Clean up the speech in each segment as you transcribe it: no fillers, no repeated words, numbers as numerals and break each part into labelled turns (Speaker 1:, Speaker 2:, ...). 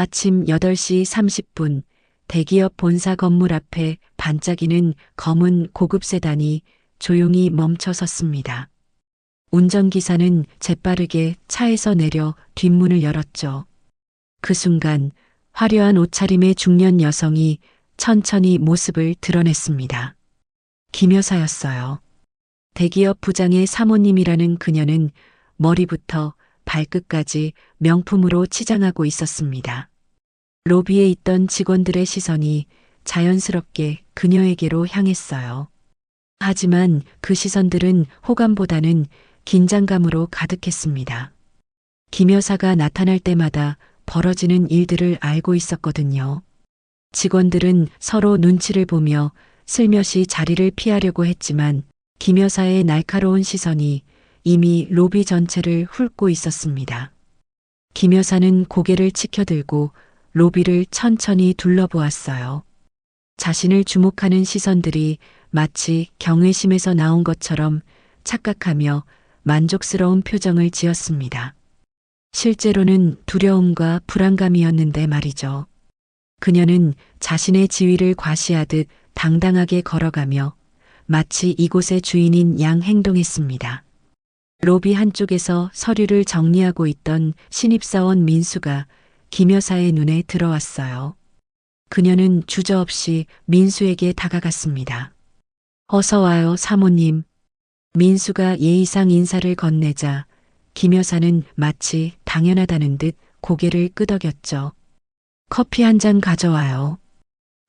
Speaker 1: 아침 8시 30분 대기업 본사 건물 앞에 반짝이는 검은 고급 세단이 조용히 멈춰 섰습니다. 운전기사는 재빠르게 차에서 내려 뒷문을 열었죠. 그 순간 화려한 옷차림의 중년 여성이 천천히 모습을 드러냈습니다. 김 여사였어요. 대기업 부장의 사모님이라는 그녀는 머리부터 발끝까지 명품으로 치장하고 있었습니다. 로비에 있던 직원들의 시선이 자연스럽게 그녀에게로 향했어요. 하지만 그 시선들은 호감보다는 긴장감으로 가득했습니다. 김 여사가 나타날 때마다 벌어지는 일들을 알고 있었거든요. 직원들은 서로 눈치를 보며 슬며시 자리를 피하려고 했지만 김 여사의 날카로운 시선이 이미 로비 전체를 훑고 있었습니다. 김 여사는 고개를 치켜들고 로비를 천천히 둘러보았어요. 자신을 주목하는 시선들이 마치 경외심에서 나온 것처럼 착각하며 만족스러운 표정을 지었습니다. 실제로는 두려움과 불안감이었는데 말이죠. 그녀는 자신의 지위를 과시하듯 당당하게 걸어가며 마치 이곳의 주인인 양 행동했습니다. 로비 한쪽에서 서류를 정리하고 있던 신입사원 민수가 김 여사의 눈에 들어왔어요. 그녀는 주저없이 민수에게 다가갔습니다. 어서 와요, 사모님. 민수가 예의상 인사를 건네자 김 여사는 마치 당연하다는 듯 고개를 끄덕였죠. 커피 한 잔 가져와요.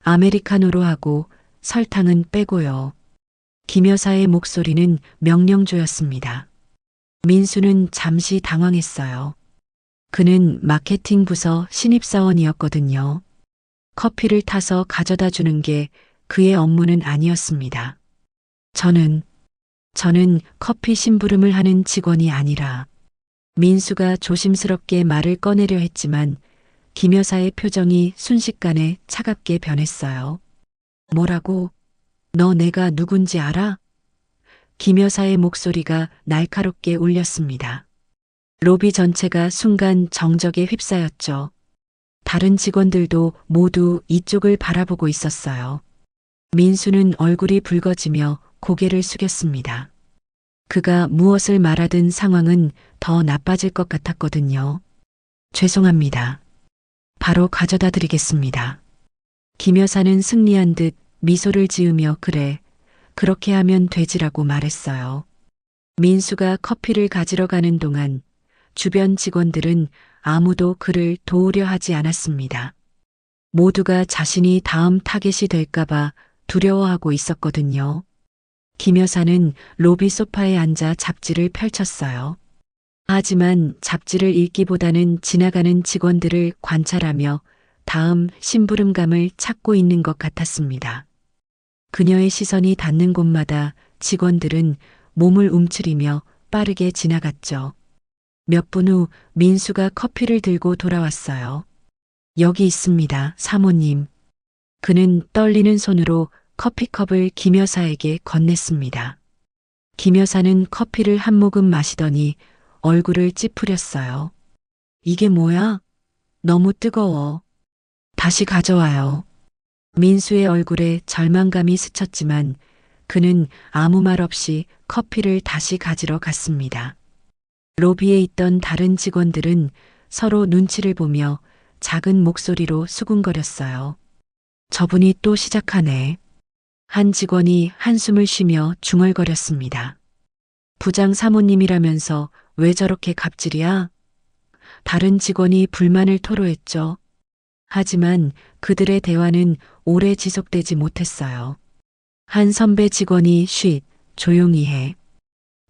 Speaker 1: 아메리카노로 하고 설탕은 빼고요. 김 여사의 목소리는 명령조였습니다. 민수는 잠시 당황했어요. 그는 마케팅 부서 신입사원이었거든요. 커피를 타서 가져다 주는 게 그의 업무는 아니었습니다. 저는 커피 심부름을 하는 직원이 아니라 민수가 조심스럽게 말을 꺼내려 했지만 김 여사의 표정이 순식간에 차갑게 변했어요. 뭐라고? 너 내가 누군지 알아? 김 여사의 목소리가 날카롭게 울렸습니다. 로비 전체가 순간 정적에 휩싸였죠. 다른 직원들도 모두 이쪽을 바라보고 있었어요. 민수는 얼굴이 붉어지며 고개를 숙였습니다. 그가 무엇을 말하든 상황은 더 나빠질 것 같았거든요. 죄송합니다. 바로 가져다 드리겠습니다. 김 여사는 승리한 듯 미소를 지으며 그래, 그렇게 하면 되지라고 말했어요. 민수가 커피를 가지러 가는 동안 주변 직원들은 아무도 그를 도우려 하지 않았습니다. 모두가 자신이 다음 타겟이 될까봐 두려워하고 있었거든요. 김 여사는 로비 소파에 앉아 잡지를 펼쳤어요. 하지만 잡지를 읽기보다는 지나가는 직원들을 관찰하며 다음 심부름감을 찾고 있는 것 같았습니다. 그녀의 시선이 닿는 곳마다 직원들은 몸을 움츠리며 빠르게 지나갔죠. 몇 분 후 민수가 커피를 들고 돌아왔어요. 여기 있습니다, 사모님. 그는 떨리는 손으로 커피컵을 김 여사에게 건넸습니다. 김 여사는 커피를 한 모금 마시더니 얼굴을 찌푸렸어요. 이게 뭐야? 너무 뜨거워. 다시 가져와요. 민수의 얼굴에 절망감이 스쳤지만 그는 아무 말 없이 커피를 다시 가지러 갔습니다. 로비에 있던 다른 직원들은 서로 눈치를 보며 작은 목소리로 수군거렸어요. 저분이 또 시작하네. 한 직원이 한숨을 쉬며 중얼거렸습니다. 부장 사모님이라면서 왜 저렇게 갑질이야? 다른 직원이 불만을 토로했죠. 하지만 그들의 대화는 오래 지속되지 못했어요. 한 선배 직원이 쉿, 조용히 해.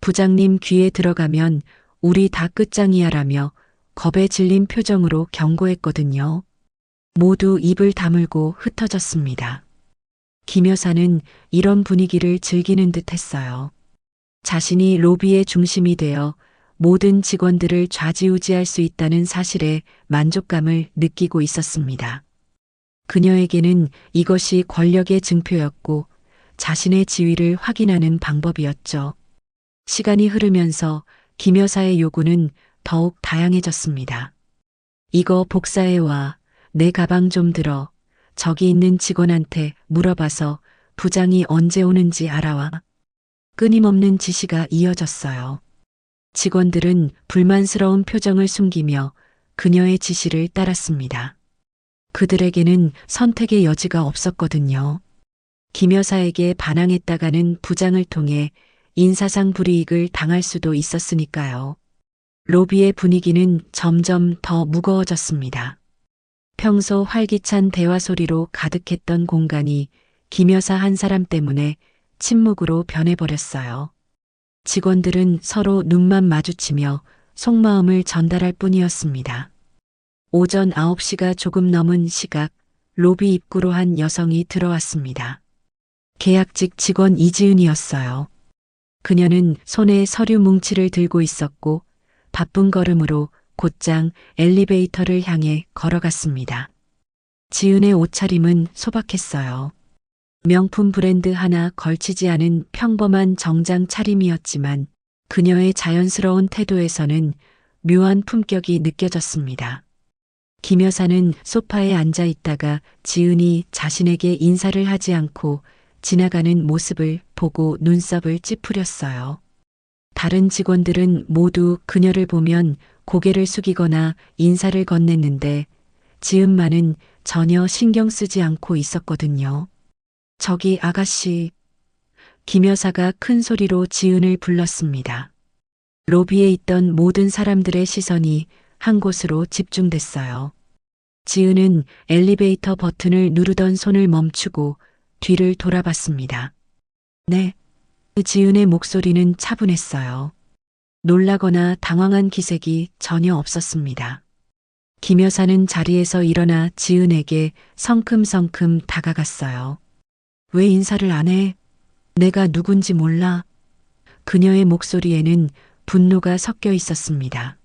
Speaker 1: 부장님 귀에 들어가면 우리 다 끝장이야라며 겁에 질린 표정으로 경고했거든요. 모두 입을 다물고 흩어졌습니다. 김 여사는 이런 분위기를 즐기는 듯 했어요. 자신이 로비의 중심이 되어 모든 직원들을 좌지우지할 수 있다는 사실에 만족감을 느끼고 있었습니다. 그녀에게는 이것이 권력의 증표였고 자신의 지위를 확인하는 방법이었죠. 시간이 흐르면서 김 여사의 요구는 더욱 다양해졌습니다. 이거 복사해 와. 내 가방 좀 들어. 저기 있는 직원한테 물어봐서 부장이 언제 오는지 알아와. 끊임없는 지시가 이어졌어요. 직원들은 불만스러운 표정을 숨기며 그녀의 지시를 따랐습니다. 그들에게는 선택의 여지가 없었거든요. 김 여사에게 반항했다가는 부장을 통해 인사상 불이익을 당할 수도 있었으니까요. 로비의 분위기는 점점 더 무거워졌습니다. 평소 활기찬 대화 소리로 가득했던 공간이 김 여사 한 사람 때문에 침묵으로 변해버렸어요. 직원들은 서로 눈만 마주치며 속마음을 전달할 뿐이었습니다. 오전 9시가 조금 넘은 시각, 로비 입구로 한 여성이 들어왔습니다. 계약직 직원 이지은이었어요. 그녀는 손에 서류 뭉치를 들고 있었고 바쁜 걸음으로 곧장 엘리베이터를 향해 걸어갔습니다. 지은의 옷차림은 소박했어요. 명품 브랜드 하나 걸치지 않은 평범한 정장 차림이었지만 그녀의 자연스러운 태도에서는 묘한 품격이 느껴졌습니다. 김 여사는 소파에 앉아 있다가 지은이 자신에게 인사를 하지 않고 지나가는 모습을 보고 눈썹을 찌푸렸어요. 다른 직원들은 모두 그녀를 보면 고개를 숙이거나 인사를 건넸는데 지은만은 전혀 신경 쓰지 않고 있었거든요. 저기 아가씨. 김 여사가 큰 소리로 지은을 불렀습니다. 로비에 있던 모든 사람들의 시선이 한 곳으로 집중됐어요. 지은은 엘리베이터 버튼을 누르던 손을 멈추고 뒤를 돌아봤습니다. 네. 지은의 목소리는 차분했어요. 놀라거나 당황한 기색이 전혀 없었습니다. 김 여사는 자리에서 일어나 지은에게 성큼성큼 다가갔어요. 왜 인사를 안 해? 내가 누군지 몰라. 그녀의 목소리에는 분노가 섞여 있었습니다.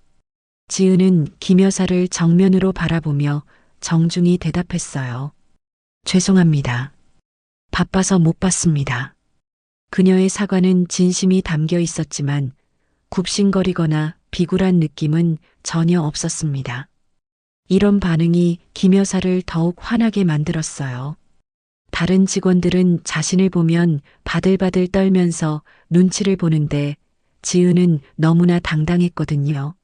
Speaker 1: 지은은 김 여사를 정면으로 바라보며 정중히 대답했어요. 죄송합니다. 바빠서 못 봤습니다. 그녀의 사과는 진심이 담겨 있었지만 굽신거리거나 비굴한 느낌은 전혀 없었습니다. 이런 반응이 김 여사를 더욱 화나게 만들었어요. 다른 직원들은 자신을 보면 바들바들 떨면서 눈치를 보는데 지은은 너무나 당당했거든요.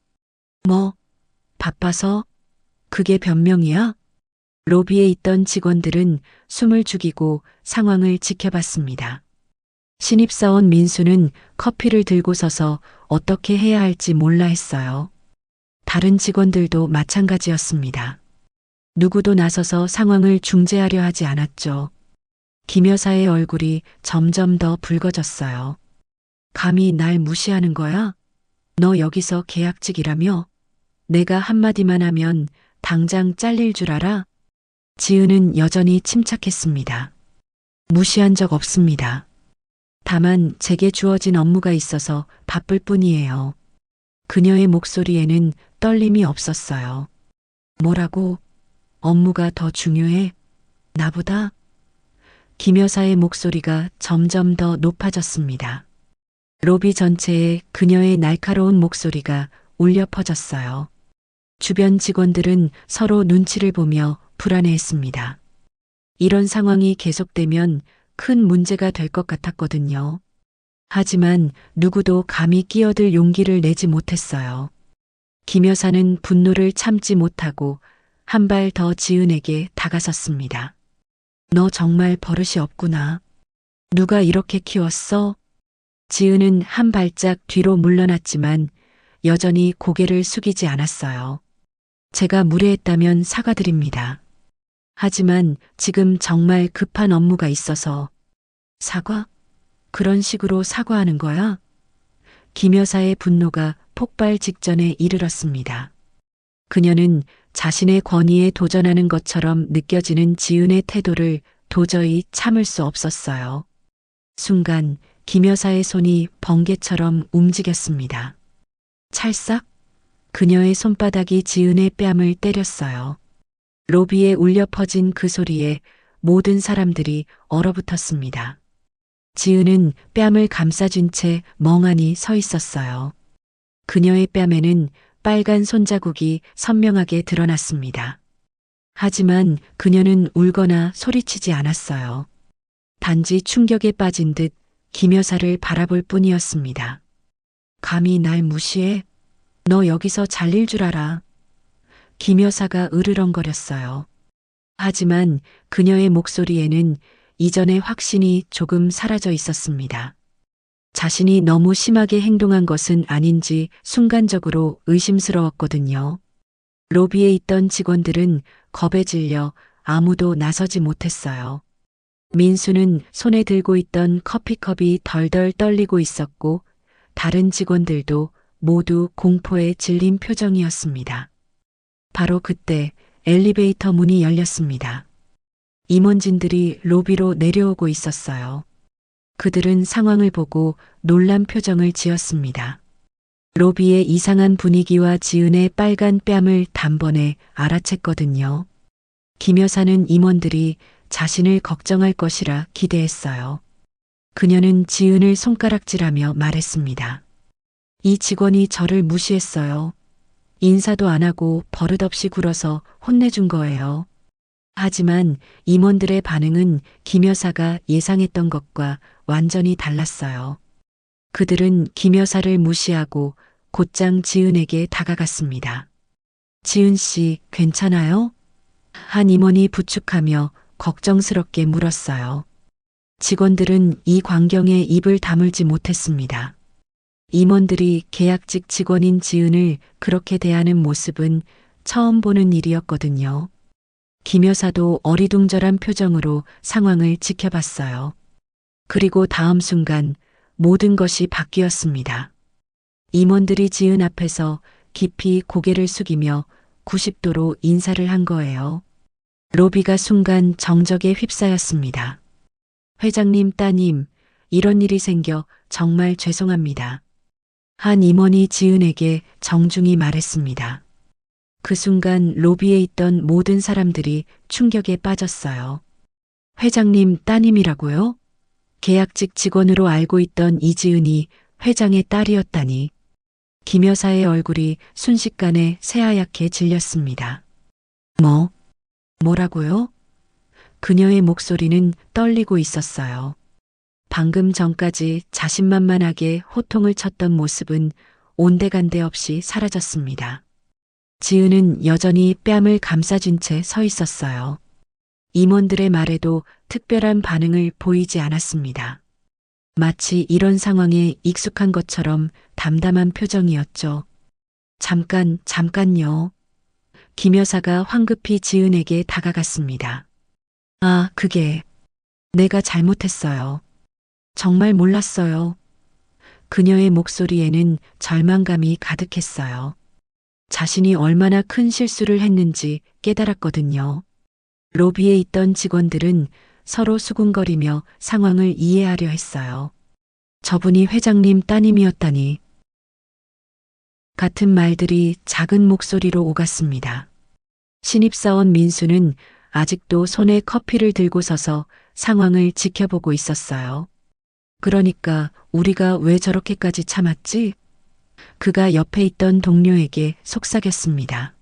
Speaker 1: 뭐, 바빠서? 그게 변명이야? 로비에 있던 직원들은 숨을 죽이고 상황을 지켜봤습니다. 신입사원 민수는 커피를 들고 서서 어떻게 해야 할지 몰라 했어요. 다른 직원들도 마찬가지였습니다. 누구도 나서서 상황을 중재하려 하지 않았죠. 김 여사의 얼굴이 점점 더 붉어졌어요. 감히 날 무시하는 거야? 너 여기서 계약직이라며? 내가 한마디만 하면 당장 잘릴 줄 알아? 지은은 여전히 침착했습니다. 무시한 적 없습니다. 다만 제게 주어진 업무가 있어서 바쁠 뿐이에요. 그녀의 목소리에는 떨림이 없었어요. 뭐라고? 업무가 더 중요해? 나보다? 김 여사의 목소리가 점점 더 높아졌습니다. 로비 전체에 그녀의 날카로운 목소리가 울려 퍼졌어요. 주변 직원들은 서로 눈치를 보며 불안해했습니다. 이런 상황이 계속되면 큰 문제가 될 것 같았거든요. 하지만 누구도 감히 끼어들 용기를 내지 못했어요. 김 여사는 분노를 참지 못하고 한 발 더 지은에게 다가섰습니다. 너 정말 버릇이 없구나. 누가 이렇게 키웠어? 지은은 한 발짝 뒤로 물러났지만 여전히 고개를 숙이지 않았어요. 제가 무례했다면 사과드립니다. 하지만 지금 정말 급한 업무가 있어서. 사과? 그런 식으로 사과하는 거야? 김 여사의 분노가 폭발 직전에 이르렀습니다. 그녀는 자신의 권위에 도전하는 것처럼 느껴지는 지은의 태도를 도저히 참을 수 없었어요. 순간 김 여사의 손이 번개처럼 움직였습니다. 찰싹? 그녀의 손바닥이 지은의 뺨을 때렸어요. 로비에 울려 퍼진 그 소리에 모든 사람들이 얼어붙었습니다. 지은은 뺨을 감싸준 채 멍하니 서 있었어요. 그녀의 뺨에는 빨간 손자국이 선명하게 드러났습니다. 하지만 그녀는 울거나 소리치지 않았어요. 단지 충격에 빠진 듯 김 여사를 바라볼 뿐이었습니다. 감히 날 무시해? 너 여기서 잘릴 줄 알아. 김 여사가 으르렁거렸어요. 하지만 그녀의 목소리에는 이전의 확신이 조금 사라져 있었습니다. 자신이 너무 심하게 행동한 것은 아닌지 순간적으로 의심스러웠거든요. 로비에 있던 직원들은 겁에 질려 아무도 나서지 못했어요. 민수는 손에 들고 있던 커피컵이 덜덜 떨리고 있었고 다른 직원들도 모두 공포에 질린 표정이었습니다. 바로 그때 엘리베이터 문이 열렸습니다. 임원진들이 로비로 내려오고 있었어요. 그들은 상황을 보고 놀란 표정을 지었습니다. 로비의 이상한 분위기와 지은의 빨간 뺨을 단번에 알아챘거든요. 김 여사는 임원들이 자신을 걱정할 것이라 기대했어요. 그녀는 지은을 손가락질하며 말했습니다. 이 직원이 저를 무시했어요. 인사도 안 하고 버릇없이 굴어서 혼내준 거예요. 하지만 임원들의 반응은 김 여사가 예상했던 것과 완전히 달랐어요. 그들은 김 여사를 무시하고 곧장 지은에게 다가갔습니다. 지은 씨, 괜찮아요? 한 임원이 부축하며 걱정스럽게 물었어요. 직원들은 이 광경에 입을 다물지 못했습니다. 임원들이 계약직 직원인 지은을 그렇게 대하는 모습은 처음 보는 일이었거든요. 김 여사도 어리둥절한 표정으로 상황을 지켜봤어요. 그리고 다음 순간 모든 것이 바뀌었습니다. 임원들이 지은 앞에서 깊이 고개를 숙이며 90도로 인사를 한 거예요. 로비가 순간 정적에 휩싸였습니다. 회장님 따님, 이런 일이 생겨 정말 죄송합니다. 한 임원이 지은에게 정중히 말했습니다. 그 순간 로비에 있던 모든 사람들이 충격에 빠졌어요. 회장님 따님이라고요? 계약직 직원으로 알고 있던 이지은이 회장의 딸이었다니. 김 여사의 얼굴이 순식간에 새하얗게 질렸습니다. 뭐라고요? 그녀의 목소리는 떨리고 있었어요. 방금 전까지 자신만만하게 호통을 쳤던 모습은 온데간데 없이 사라졌습니다. 지은은 여전히 뺨을 감싸준 채 서 있었어요. 임원들의 말에도 특별한 반응을 보이지 않았습니다. 마치 이런 상황에 익숙한 것처럼 담담한 표정이었죠. 잠깐요. 김 여사가 황급히 지은에게 다가갔습니다. 그게 내가 잘못했어요. 정말 몰랐어요. 그녀의 목소리에는 절망감이 가득했어요. 자신이 얼마나 큰 실수를 했는지 깨달았거든요. 로비에 있던 직원들은 서로 수군거리며 상황을 이해하려 했어요. 저분이 회장님 따님이었다니. 같은 말들이 작은 목소리로 오갔습니다. 신입사원 민수는 아직도 손에 커피를 들고 서서 상황을 지켜보고 있었어요. 그러니까 우리가 왜 저렇게까지 참았지? 그가 옆에 있던 동료에게 속삭였습니다.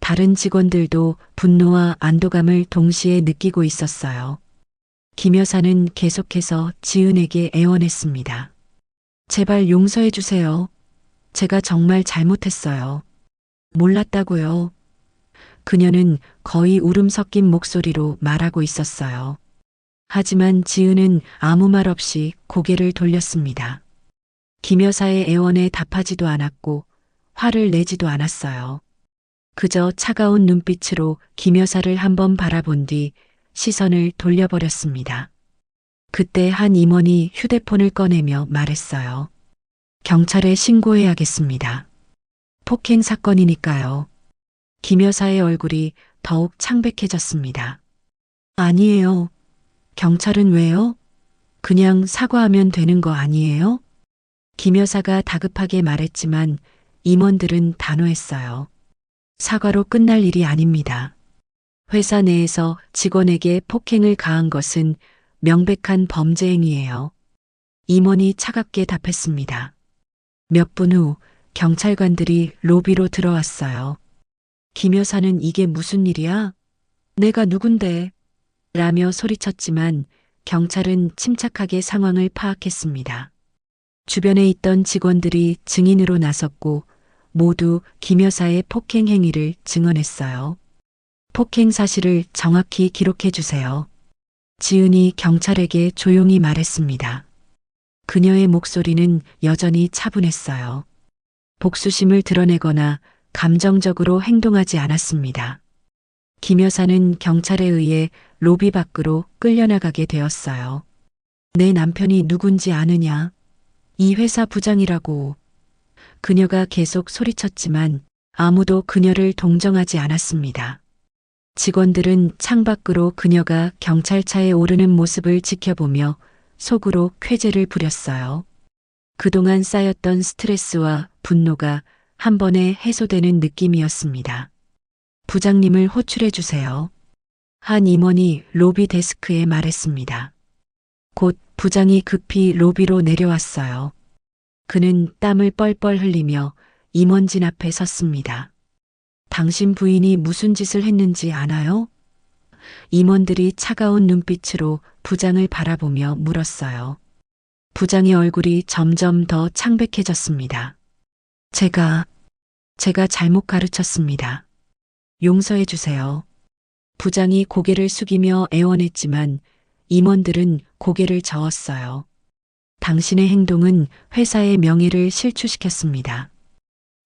Speaker 1: 다른 직원들도 분노와 안도감을 동시에 느끼고 있었어요. 김 여사는 계속해서 지은에게 애원했습니다. 제발 용서해 주세요. 제가 정말 잘못했어요. 몰랐다고요. 그녀는 거의 울음 섞인 목소리로 말하고 있었어요. 하지만 지은은 아무 말 없이 고개를 돌렸습니다. 김 여사의 애원에 답하지도 않았고 화를 내지도 않았어요. 그저 차가운 눈빛으로 김 여사를 한번 바라본 뒤 시선을 돌려버렸습니다. 그때 한 임원이 휴대폰을 꺼내며 말했어요. 경찰에 신고해야겠습니다. 폭행 사건이니까요. 김 여사의 얼굴이 더욱 창백해졌습니다. 아니에요. 경찰은 왜요? 그냥 사과하면 되는 거 아니에요? 김 여사가 다급하게 말했지만 임원들은 단호했어요. 사과로 끝날 일이 아닙니다. 회사 내에서 직원에게 폭행을 가한 것은 명백한 범죄 행위예요. 임원이 차갑게 답했습니다. 몇 분 후 경찰관들이 로비로 들어왔어요. 김 여사는 이게 무슨 일이야? 내가 누군데? 라며 소리쳤지만 경찰은 침착하게 상황을 파악했습니다. 주변에 있던 직원들이 증인으로 나섰고 모두 김 여사의 폭행 행위를 증언했어요. 폭행 사실을 정확히 기록해 주세요. 지은이 경찰에게 조용히 말했습니다. 그녀의 목소리는 여전히 차분했어요. 복수심을 드러내거나 감정적으로 행동하지 않았습니다. 김 여사는 경찰에 의해 로비 밖으로 끌려나가게 되었어요. 내 남편이 누군지 아느냐? 이 회사 부장이라고. 그녀가 계속 소리쳤지만 아무도 그녀를 동정하지 않았습니다. 직원들은 창밖으로 그녀가 경찰차에 오르는 모습을 지켜보며 속으로 쾌재를 부렸어요. 그동안 쌓였던 스트레스와 분노가 한 번에 해소되는 느낌이었습니다. 부장님을 호출해 주세요. 한 임원이 로비 데스크에 말했습니다. 곧 부장이 급히 로비로 내려왔어요. 그는 땀을 뻘뻘 흘리며 임원진 앞에 섰습니다. 당신 부인이 무슨 짓을 했는지 아나요? 임원들이 차가운 눈빛으로 부장을 바라보며 물었어요. 부장의 얼굴이 점점 더 창백해졌습니다. 제가 잘못 가르쳤습니다. 용서해 주세요. 부장이 고개를 숙이며 애원했지만 임원들은 고개를 저었어요. 당신의 행동은 회사의 명예를 실추시켰습니다.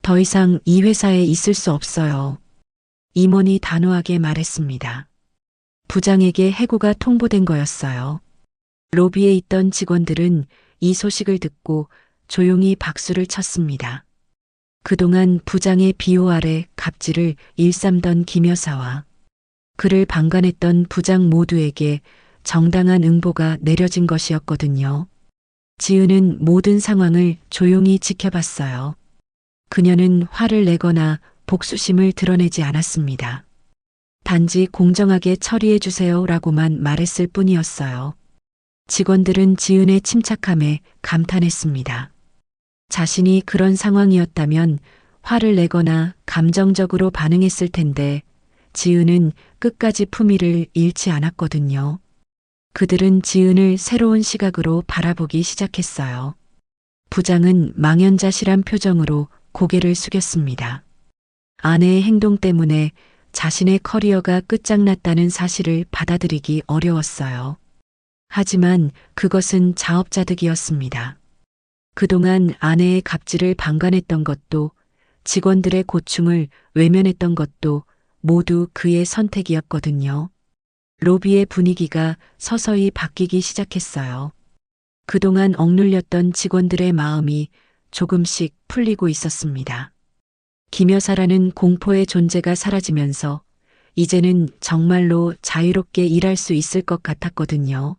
Speaker 1: 더 이상 이 회사에 있을 수 없어요. 임원이 단호하게 말했습니다. 부장에게 해고가 통보된 거였어요. 로비에 있던 직원들은 이 소식을 듣고 조용히 박수를 쳤습니다. 그동안 부장의 비호 아래 갑질을 일삼던 김 여사와 그를 방관했던 부장 모두에게 정당한 응보가 내려진 것이었거든요. 지은은 모든 상황을 조용히 지켜봤어요. 그녀는 화를 내거나 복수심을 드러내지 않았습니다. 단지 공정하게 처리해 주세요라고만 말했을 뿐이었어요. 직원들은 지은의 침착함에 감탄했습니다. 자신이 그런 상황이었다면 화를 내거나 감정적으로 반응했을 텐데 지은은 끝까지 품위를 잃지 않았거든요. 그들은 지은을 새로운 시각으로 바라보기 시작했어요. 부장은 망연자실한 표정으로 고개를 숙였습니다. 아내의 행동 때문에 자신의 커리어가 끝장났다는 사실을 받아들이기 어려웠어요. 하지만 그것은 자업자득이었습니다. 그동안 아내의 갑질을 방관했던 것도 직원들의 고충을 외면했던 것도 모두 그의 선택이었거든요. 로비의 분위기가 서서히 바뀌기 시작했어요. 그동안 억눌렸던 직원들의 마음이 조금씩 풀리고 있었습니다. 김 여사라는 공포의 존재가 사라지면서 이제는 정말로 자유롭게 일할 수 있을 것 같았거든요.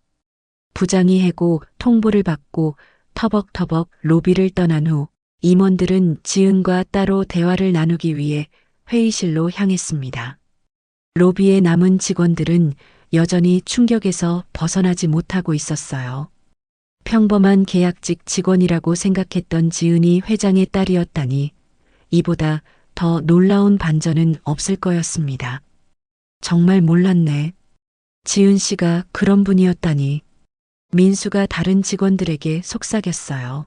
Speaker 1: 부장이 해고 통보를 받고 터벅터벅 로비를 떠난 후 임원들은 지은과 따로 대화를 나누기 위해 회의실로 향했습니다. 로비에 남은 직원들은 여전히 충격에서 벗어나지 못하고 있었어요. 평범한 계약직 직원이라고 생각했던 지은이 회장의 딸이었다니 이보다 더 놀라운 반전은 없을 거였습니다. 정말 몰랐네. 지은 씨가 그런 분이었다니. 민수가 다른 직원들에게 속삭였어요.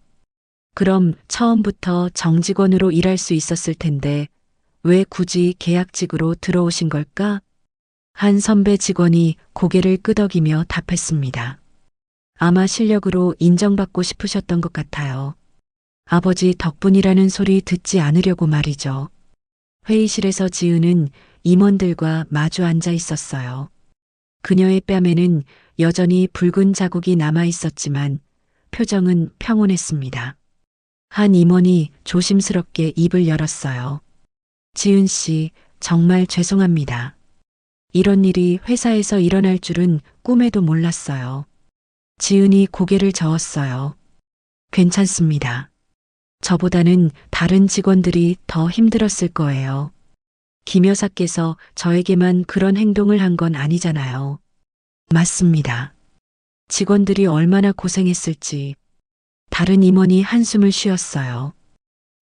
Speaker 1: 그럼 처음부터 정직원으로 일할 수 있었을 텐데 왜 굳이 계약직으로 들어오신 걸까? 한 선배 직원이 고개를 끄덕이며 답했습니다. 아마 실력으로 인정받고 싶으셨던 것 같아요. 아버지 덕분이라는 소리 듣지 않으려고 말이죠. 회의실에서 지은은 임원들과 마주 앉아 있었어요. 그녀의 뺨에는 여전히 붉은 자국이 남아 있었지만 표정은 평온했습니다. 한 임원이 조심스럽게 입을 열었어요. 지은 씨, 정말 죄송합니다. 이런 일이 회사에서 일어날 줄은 꿈에도 몰랐어요. 지은이 고개를 저었어요. 괜찮습니다. 저보다는 다른 직원들이 더 힘들었을 거예요. 김 여사께서 저에게만 그런 행동을 한 건 아니잖아요. 맞습니다. 직원들이 얼마나 고생했을지. 다른 임원이 한숨을 쉬었어요.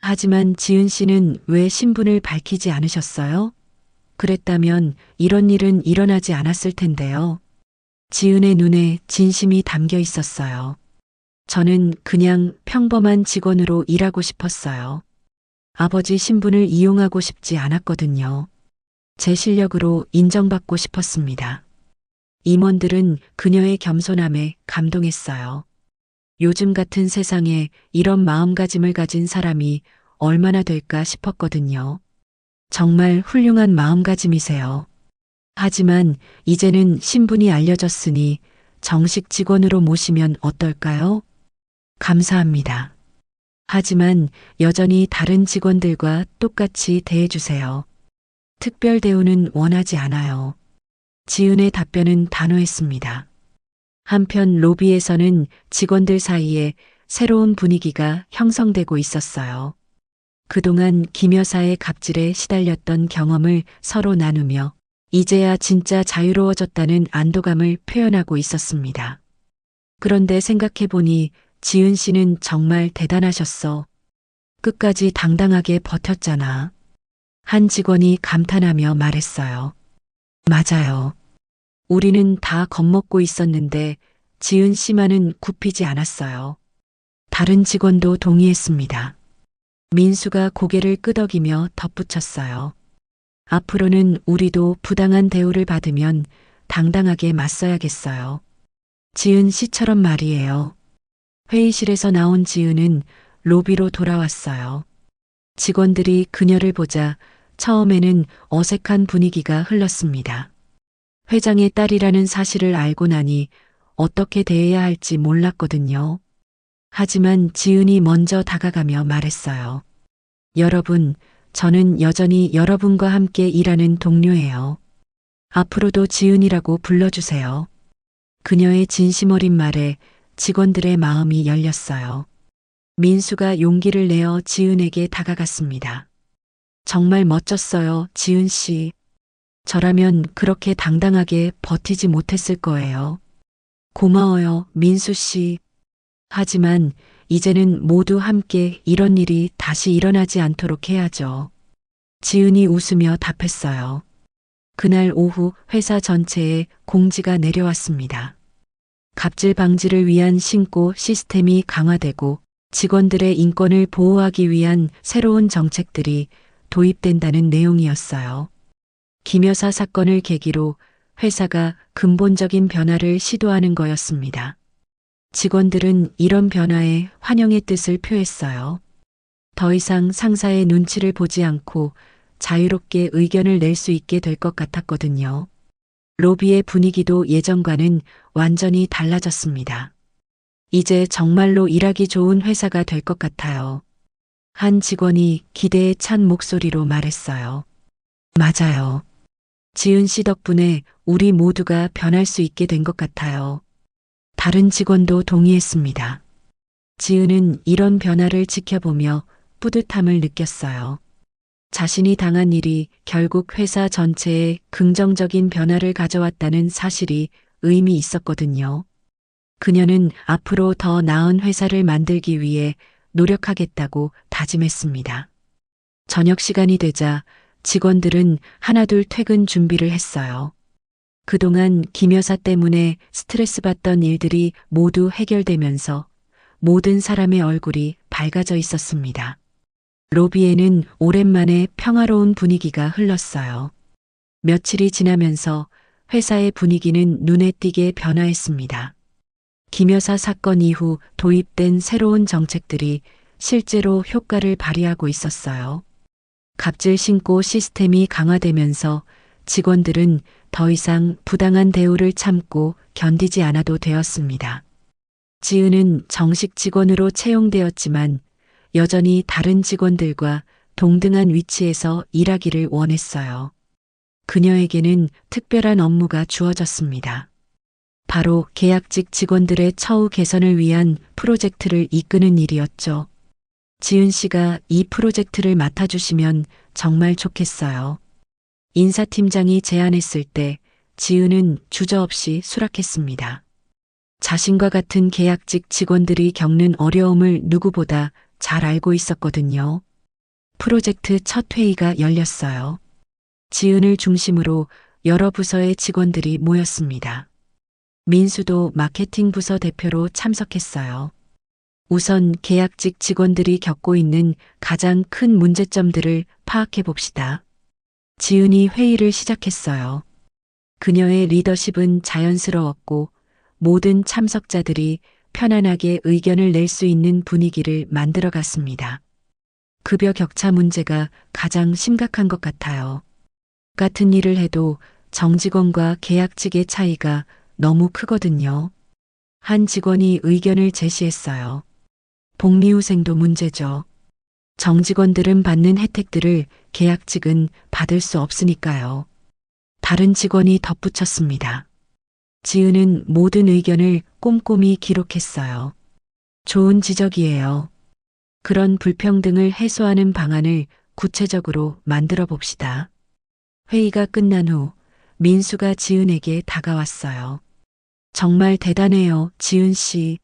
Speaker 1: 하지만 지은 씨는 왜 신분을 밝히지 않으셨어요? 그랬다면 이런 일은 일어나지 않았을 텐데요. 지은의 눈에 진심이 담겨 있었어요. 저는 그냥 평범한 직원으로 일하고 싶었어요. 아버지 신분을 이용하고 싶지 않았거든요. 제 실력으로 인정받고 싶었습니다. 임원들은 그녀의 겸손함에 감동했어요. 요즘 같은 세상에 이런 마음가짐을 가진 사람이 얼마나 될까 싶었거든요. 정말 훌륭한 마음가짐이세요. 하지만 이제는 신분이 알려졌으니 정식 직원으로 모시면 어떨까요? 감사합니다. 하지만 여전히 다른 직원들과 똑같이 대해주세요. 특별 대우는 원하지 않아요. 지은의 답변은 단호했습니다. 한편 로비에서는 직원들 사이에 새로운 분위기가 형성되고 있었어요. 그동안 김 여사의 갑질에 시달렸던 경험을 서로 나누며 이제야 진짜 자유로워졌다는 안도감을 표현하고 있었습니다. 그런데 생각해보니 지은 씨는 정말 대단하셨어. 끝까지 당당하게 버텼잖아. 한 직원이 감탄하며 말했어요. 맞아요. 우리는 다 겁먹고 있었는데 지은 씨만은 굽히지 않았어요. 다른 직원도 동의했습니다. 민수가 고개를 끄덕이며 덧붙였어요. 앞으로는 우리도 부당한 대우를 받으면 당당하게 맞서야겠어요. 지은 씨처럼 말이에요. 회의실에서 나온 지은은 로비로 돌아왔어요. 직원들이 그녀를 보자 처음에는 어색한 분위기가 흘렀습니다. 회장의 딸이라는 사실을 알고 나니 어떻게 대해야 할지 몰랐거든요. 하지만 지은이 먼저 다가가며 말했어요. 여러분, 저는 여전히 여러분과 함께 일하는 동료예요. 앞으로도 지은이라고 불러주세요. 그녀의 진심 어린 말에 직원들의 마음이 열렸어요. 민수가 용기를 내어 지은에게 다가갔습니다. 정말 멋졌어요, 지은 씨. 저라면 그렇게 당당하게 버티지 못했을 거예요. 고마워요, 민수 씨. 하지만 이제는 모두 함께 이런 일이 다시 일어나지 않도록 해야죠. 지은이 웃으며 답했어요. 그날 오후 회사 전체에 공지가 내려왔습니다. 갑질 방지를 위한 신고 시스템이 강화되고 직원들의 인권을 보호하기 위한 새로운 정책들이 도입된다는 내용이었어요. 김 여사 사건을 계기로 회사가 근본적인 변화를 시도하는 거였습니다. 직원들은 이런 변화에 환영의 뜻을 표했어요. 더 이상 상사의 눈치를 보지 않고 자유롭게 의견을 낼 수 있게 될 것 같았거든요. 로비의 분위기도 예전과는 완전히 달라졌습니다. 이제 정말로 일하기 좋은 회사가 될 것 같아요. 한 직원이 기대에 찬 목소리로 말했어요. 맞아요. 지은 씨 덕분에 우리 모두가 변할 수 있게 된 것 같아요. 다른 직원도 동의했습니다. 지은은 이런 변화를 지켜보며 뿌듯함을 느꼈어요. 자신이 당한 일이 결국 회사 전체에 긍정적인 변화를 가져왔다는 사실이 의미 있었거든요. 그녀는 앞으로 더 나은 회사를 만들기 위해 노력하겠다고 다짐했습니다. 저녁 시간이 되자 직원들은 하나둘 퇴근 준비를 했어요. 그동안 김 여사 때문에 스트레스 받던 일들이 모두 해결되면서 모든 사람의 얼굴이 밝아져 있었습니다. 로비에는 오랜만에 평화로운 분위기가 흘렀어요. 며칠이 지나면서 회사의 분위기는 눈에 띄게 변화했습니다. 김 여사 사건 이후 도입된 새로운 정책들이 실제로 효과를 발휘하고 있었어요. 갑질 신고 시스템이 강화되면서 직원들은 더 이상 부당한 대우를 참고 견디지 않아도 되었습니다. 지은은 정식 직원으로 채용되었지만 여전히 다른 직원들과 동등한 위치에서 일하기를 원했어요. 그녀에게는 특별한 업무가 주어졌습니다. 바로 계약직 직원들의 처우 개선을 위한 프로젝트를 이끄는 일이었죠. 지은 씨가 이 프로젝트를 맡아주시면 정말 좋겠어요. 인사팀장이 제안했을 때 지은은 주저없이 수락했습니다. 자신과 같은 계약직 직원들이 겪는 어려움을 누구보다 잘 알고 있었거든요. 프로젝트 첫 회의가 열렸어요. 지은을 중심으로 여러 부서의 직원들이 모였습니다. 민수도 마케팅 부서 대표로 참석했어요. 우선 계약직 직원들이 겪고 있는 가장 큰 문제점들을 파악해 봅시다. 지은이 회의를 시작했어요. 그녀의 리더십은 자연스러웠고 모든 참석자들이 편안하게 의견을 낼 수 있는 분위기를 만들어 갔습니다. 급여 격차 문제가 가장 심각한 것 같아요. 같은 일을 해도 정직원과 계약직의 차이가 너무 크거든요. 한 직원이 의견을 제시했어요. 복리후생도 문제죠. 정직원들은 받는 혜택들을 계약직은 받을 수 없으니까요. 다른 직원이 덧붙였습니다. 지은은 모든 의견을 꼼꼼히 기록했어요. 좋은 지적이에요. 그런 불평등을 해소하는 방안을 구체적으로 만들어 봅시다. 회의가 끝난 후 민수가 지은에게 다가왔어요. 정말 대단해요, 지은 씨.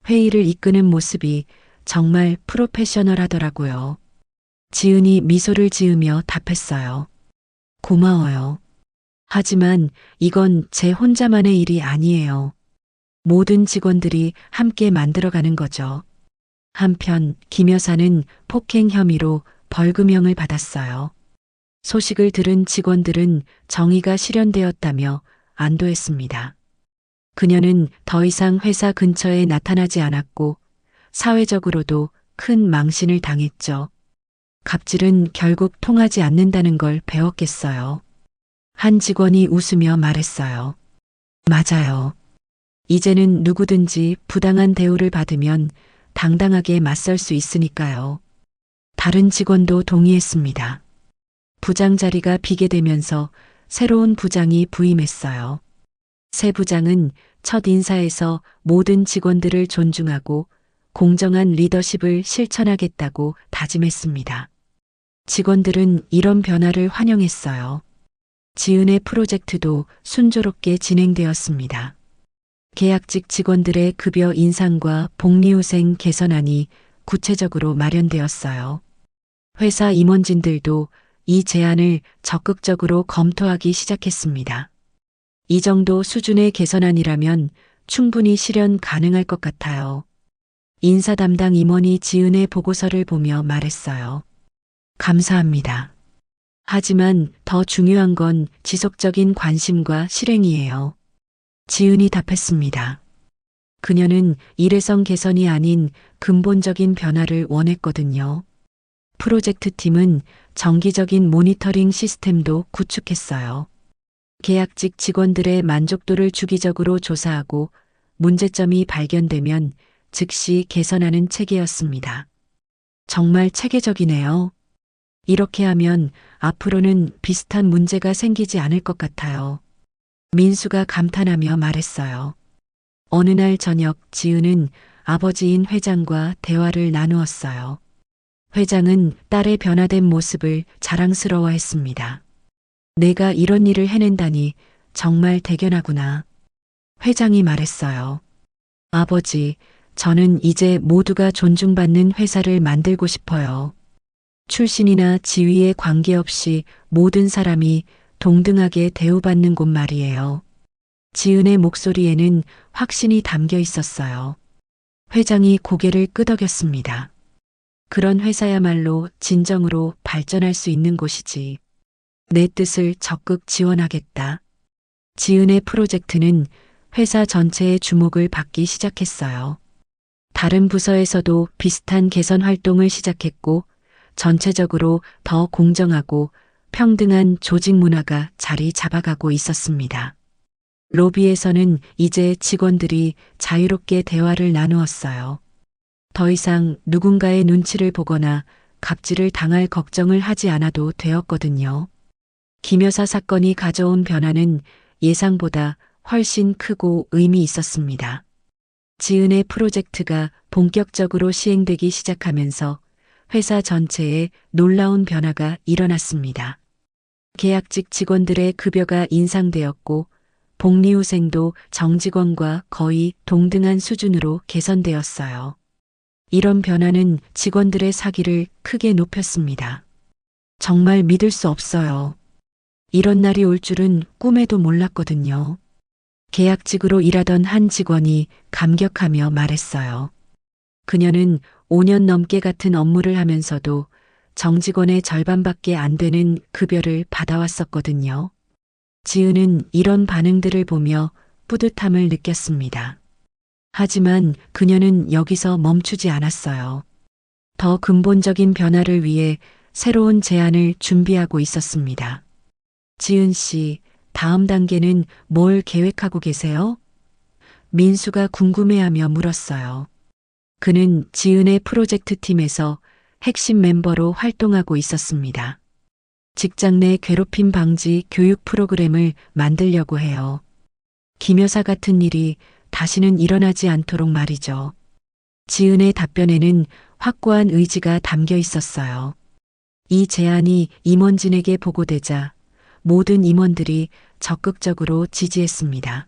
Speaker 1: 회의를 이끄는 모습이 정말 프로페셔널하더라고요. 지은이 미소를 지으며 답했어요. 고마워요. 하지만 이건 제 혼자만의 일이 아니에요. 모든 직원들이 함께 만들어가는 거죠. 한편 김 여사는 폭행 혐의로 벌금형을 받았어요. 소식을 들은 직원들은 정의가 실현되었다며 안도했습니다. 그녀는 더 이상 회사 근처에 나타나지 않았고 사회적으로도 큰 망신을 당했죠. 갑질은 결국 통하지 않는다는 걸 배웠겠어요. 한 직원이 웃으며 말했어요. 맞아요. 이제는 누구든지 부당한 대우를 받으면 당당하게 맞설 수 있으니까요. 다른 직원도 동의했습니다. 부장 자리가 비게 되면서 새로운 부장이 부임했어요. 새 부장은 첫 인사에서 모든 직원들을 존중하고 공정한 리더십을 실천하겠다고 다짐했습니다. 직원들은 이런 변화를 환영했어요. 지은의 프로젝트도 순조롭게 진행되었습니다. 계약직 직원들의 급여 인상과 복리후생 개선안이 구체적으로 마련되었어요. 회사 임원진들도 이 제안을 적극적으로 검토하기 시작했습니다. 이 정도 수준의 개선안이라면 충분히 실현 가능할 것 같아요. 인사 담당 임원이 지은의 보고서를 보며 말했어요. 감사합니다. 하지만 더 중요한 건 지속적인 관심과 실행이에요. 지은이 답했습니다. 그녀는 일회성 개선이 아닌 근본적인 변화를 원했거든요. 프로젝트 팀은 정기적인 모니터링 시스템도 구축했어요. 계약직 직원들의 만족도를 주기적으로 조사하고 문제점이 발견되면 즉시 개선하는 체계였습니다. 정말 체계적이네요. 이렇게 하면 앞으로는 비슷한 문제가 생기지 않을 것 같아요. 민수가 감탄하며 말했어요. 어느 날 저녁 지은은 아버지인 회장과 대화를 나누었어요. 회장은 딸의 변화된 모습을 자랑스러워했습니다. 내가 이런 일을 해낸다니 정말 대견하구나. 회장이 말했어요. 아버지, 저는 이제 모두가 존중받는 회사를 만들고 싶어요. 출신이나 지위에 관계없이 모든 사람이 동등하게 대우받는 곳 말이에요. 지은의 목소리에는 확신이 담겨 있었어요. 회장이 고개를 끄덕였습니다. 그런 회사야말로 진정으로 발전할 수 있는 곳이지. 내 뜻을 적극 지원하겠다. 지은의 프로젝트는 회사 전체의 주목을 받기 시작했어요. 다른 부서에서도 비슷한 개선 활동을 시작했고 전체적으로 더 공정하고 평등한 조직 문화가 자리 잡아가고 있었습니다. 로비에서는 이제 직원들이 자유롭게 대화를 나누었어요. 더 이상 누군가의 눈치를 보거나 갑질을 당할 걱정을 하지 않아도 되었거든요. 김 여사 사건이 가져온 변화는 예상보다 훨씬 크고 의미 있었습니다. 지은의 프로젝트가 본격적으로 시행되기 시작하면서 회사 전체에 놀라운 변화가 일어났습니다. 계약직 직원들의 급여가 인상되었고 복리후생도 정직원과 거의 동등한 수준으로 개선되었어요. 이런 변화는 직원들의 사기를 크게 높였습니다. 정말 믿을 수 없어요. 이런 날이 올 줄은 꿈에도 몰랐거든요. 계약직으로 일하던 한 직원이 감격하며 말했어요. 그녀는 5년 넘게 같은 업무를 하면서도 정직원의 절반밖에 안 되는 급여를 받아왔었거든요. 지은은 이런 반응들을 보며 뿌듯함을 느꼈습니다. 하지만 그녀는 여기서 멈추지 않았어요. 더 근본적인 변화를 위해 새로운 제안을 준비하고 있었습니다. 지은 씨, 다음 단계는 뭘 계획하고 계세요? 민수가 궁금해하며 물었어요. 그는 지은의 프로젝트 팀에서 핵심 멤버로 활동하고 있었습니다. 직장 내 괴롭힘 방지 교육 프로그램을 만들려고 해요. 김 여사 같은 일이 다시는 일어나지 않도록 말이죠. 지은의 답변에는 확고한 의지가 담겨 있었어요. 이 제안이 임원진에게 보고되자 모든 임원들이 적극적으로 지지했습니다.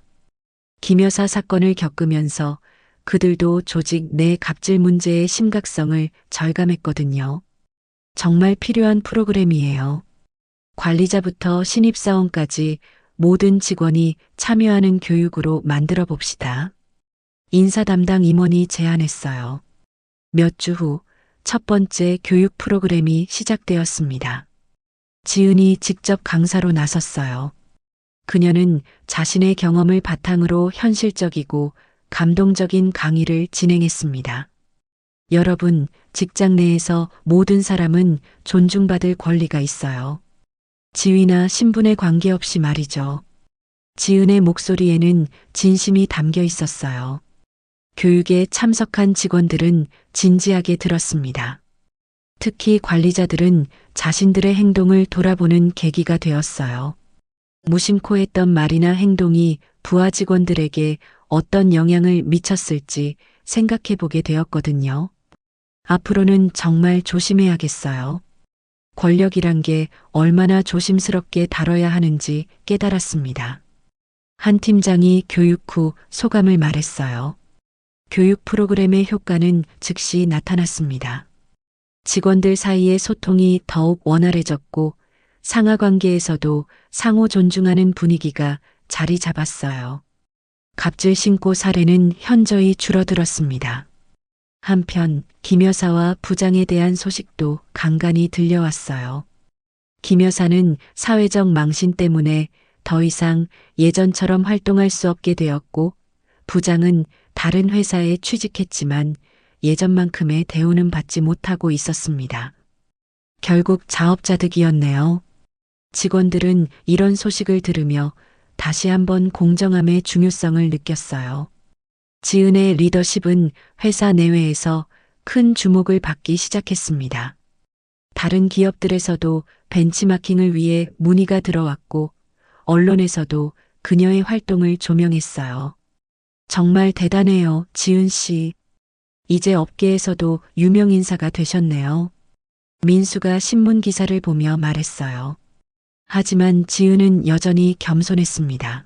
Speaker 1: 김 여사 사건을 겪으면서 그들도 조직 내 갑질 문제의 심각성을 절감했거든요. 정말 필요한 프로그램이에요. 관리자부터 신입사원까지 모든 직원이 참여하는 교육으로 만들어 봅시다. 인사 담당 임원이 제안했어요. 몇 주 후 첫 번째 교육 프로그램이 시작되었습니다. 지은이 직접 강사로 나섰어요. 그녀는 자신의 경험을 바탕으로 현실적이고 감동적인 강의를 진행했습니다. 여러분, 직장 내에서 모든 사람은 존중받을 권리가 있어요. 지위나 신분에 관계없이 말이죠. 지은의 목소리에는 진심이 담겨 있었어요. 교육에 참석한 직원들은 진지하게 들었습니다. 특히 관리자들은 자신들의 행동을 돌아보는 계기가 되었어요. 무심코 했던 말이나 행동이 부하 직원들에게 어떤 영향을 미쳤을지 생각해 보게 되었거든요. 앞으로는 정말 조심해야겠어요. 권력이란 게 얼마나 조심스럽게 다뤄야 하는지 깨달았습니다. 한 팀장이 교육 후 소감을 말했어요. 교육 프로그램의 효과는 즉시 나타났습니다. 직원들 사이의 소통이 더욱 원활해졌고 상하 관계에서도 상호 존중하는 분위기가 자리 잡았어요. 갑질 신고 사례는 현저히 줄어들었습니다. 한편 김 여사와 부장에 대한 소식도 간간히 들려왔어요. 김 여사는 사회적 망신 때문에 더 이상 예전처럼 활동할 수 없게 되었고 부장은 다른 회사에 취직했지만 예전만큼의 대우는 받지 못하고 있었습니다. 결국 자업자득이었네요. 직원들은 이런 소식을 들으며 다시 한번 공정함의 중요성을 느꼈어요. 지은의 리더십은 회사 내외에서 큰 주목을 받기 시작했습니다. 다른 기업들에서도 벤치마킹을 위해 문의가 들어왔고 언론에서도 그녀의 활동을 조명했어요. 정말 대단해요, 지은 씨. 이제 업계에서도 유명 인사가 되셨네요. 민수가 신문 기사를 보며 말했어요. 하지만 지은은 여전히 겸손했습니다.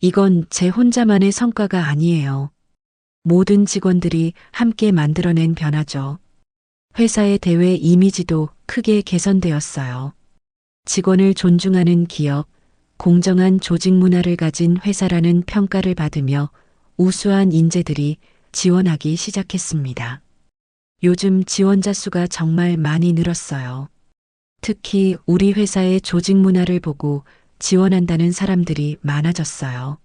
Speaker 1: 이건 제 혼자만의 성과가 아니에요. 모든 직원들이 함께 만들어낸 변화죠. 회사의 대외 이미지도 크게 개선되었어요. 직원을 존중하는 기업, 공정한 조직 문화를 가진 회사라는 평가를 받으며 우수한 인재들이 지원하기 시작했습니다. 요즘 지원자 수가 정말 많이 늘었어요. 특히 우리 회사의 조직 문화를 보고 지원한다는 사람들이 많아졌어요.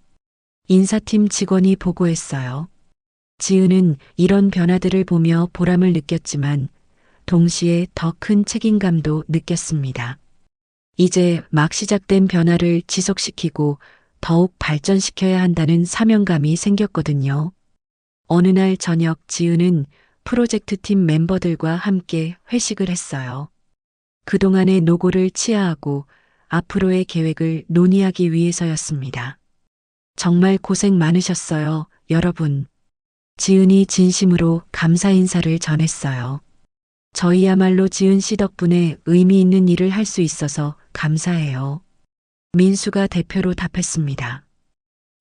Speaker 1: 인사팀 직원이 보고했어요. 지은은 이런 변화들을 보며 보람을 느꼈지만 동시에 더 큰 책임감도 느꼈습니다. 이제 막 시작된 변화를 지속시키고 더욱 발전시켜야 한다는 사명감이 생겼거든요. 어느 날 저녁 지은은 프로젝트 팀 멤버들과 함께 회식을 했어요. 그동안의 노고를 치하하고 앞으로의 계획을 논의하기 위해서였습니다. 정말 고생 많으셨어요, 여러분. 지은이 진심으로 감사 인사를 전했어요. 저희야말로 지은 씨 덕분에 의미 있는 일을 할 수 있어서 감사해요. 민수가 대표로 답했습니다.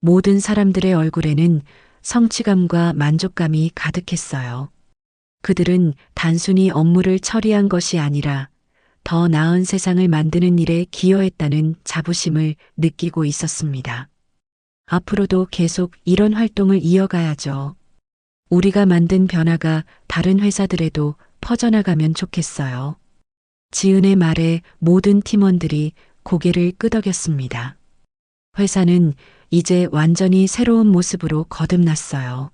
Speaker 1: 모든 사람들의 얼굴에는 성취감과 만족감이 가득했어요. 그들은 단순히 업무를 처리한 것이 아니라 더 나은 세상을 만드는 일에 기여했다는 자부심을 느끼고 있었습니다. 앞으로도 계속 이런 활동을 이어가야죠. 우리가 만든 변화가 다른 회사들에도 퍼져나가면 좋겠어요. 지은의 말에 모든 팀원들이 고개를 끄덕였습니다. 회사는 이제 완전히 새로운 모습으로 거듭났어요.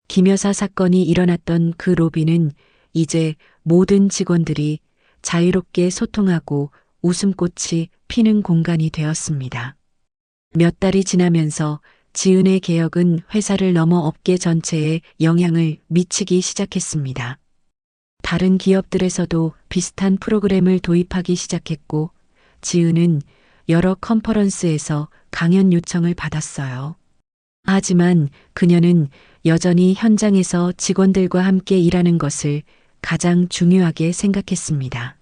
Speaker 1: 김 여사 사건이 일어났던 그 로비는 이제 모든 직원들이 자유롭게 소통하고 웃음꽃이 피는 공간이 되었습니다. 몇 달이 지나면서 지은의 개혁은 회사를 넘어 업계 전체에 영향을 미치기 시작했습니다. 다른 기업들에서도 비슷한 프로그램을 도입하기 시작했고, 지은은 여러 컨퍼런스에서 강연 요청을 받았어요. 하지만 그녀는 여전히 현장에서 직원들과 함께 일하는 것을 가장 중요하게 생각했습니다.